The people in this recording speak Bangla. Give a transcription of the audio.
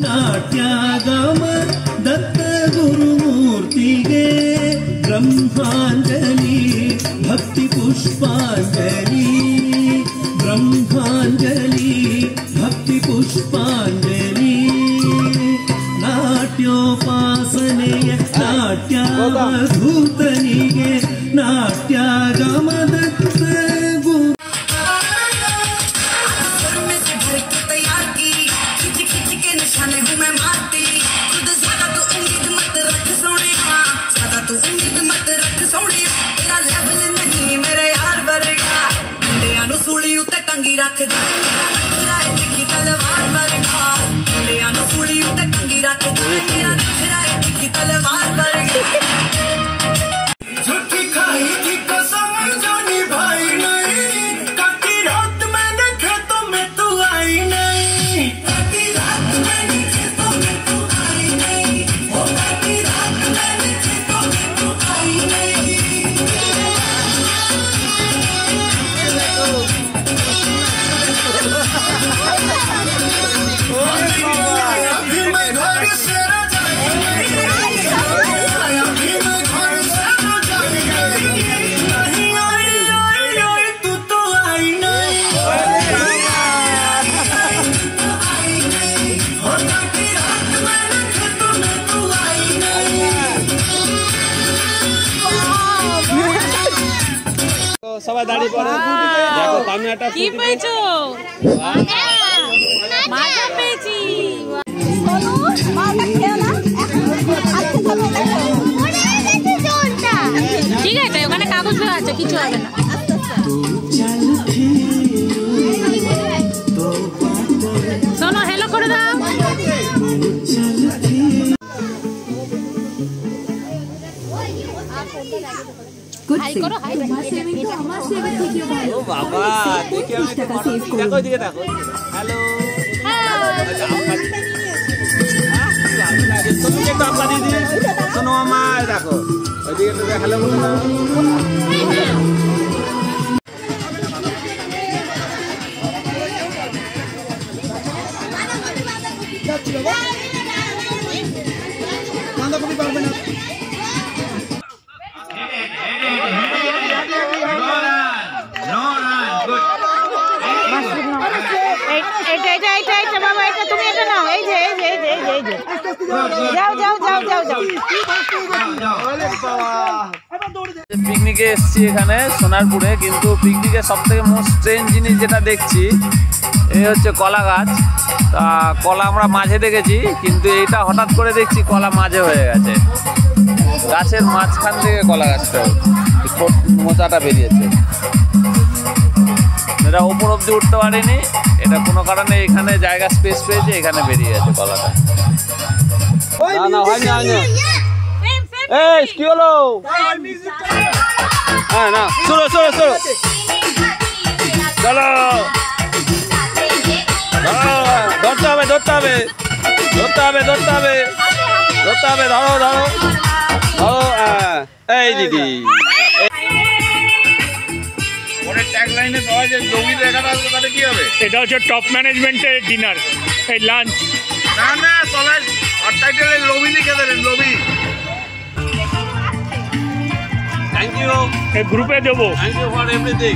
नाट्यागम दत्त गुरुमूर्तिगे ब्रह्मांजलि भक्ति पुष्पांजलि ब्रह्मांजलि भक्ति पुष्पांजलि नाट्योपासनेय नाट्यावधूतनिगे नाट्यागम दत्त रख तलवार वर्गा सूली टंगी रख तलवार वर्गा झूठी खाई थी कसम जो निभाई नहीं काटी रात मैंने खेतों में तू आई नहीं काटी रात मैंने खेतों में तू आई नहीं वो काटी रात मैंने खेतों में तू आई नहीं সবাই দাঁড়িয়ে পড়ো দেখো তামিয়াটা কি পেয়েছো মাজা পেয়েছি চলো মাটা খেও না ঠিক আছে ওখানে কাগজ দেওয়া আছে কিছু হবে না শোনো হ্যালো করে দাও हाई करो हाई ओ बाबा देखिए देखो दिखे देखो हेलो तुम के आपका दीदी सुनो मामा देखो ओदिके तो हेलो बोलो बांधा कभी पारबे ना পিকনিকে এসেছি এখানে সোনারপুরে কিন্তু পিকনিকে সবথেকে মোস্ট স্ট্রেঞ্জ জিনিস যেটা দেখছি এই হচ্ছে কলা গাছ তা কলা আমরা মাঝে দেখেছি কিন্তু এইটা হঠাৎ করে দেখছি কলা মাঝে হয়ে গেছে গাছের মাঝখান থেকে কলা গাছটা মোচাটা বেরিয়েছে এটা ওপর অব্দি উঠতে পারেনি এটা কোনো কারণে এখানে জায়গা স্পেস পেয়েছে এখানে বেরিয়ে গেছে কলাটা না না হয়নি হয়নি এই কি হলো হ্যাঁ না চলো চলো চলো চলো ধরতে হবে ধরতে হবে ধরতে হবে ধরতে হবে ধরতে হবে ধরো ধরো ধরো এই দিদি এটা হচ্ছে টপ ম্যানেজমেন্টের ডিনার এই লাঞ্চ না না সবাই টাইটেলে লবি লিখে দেবেন লবি থ্যাংক ইউ এই গ্রুপে দেবো থ্যাংক ইউ ফর এভরিথিং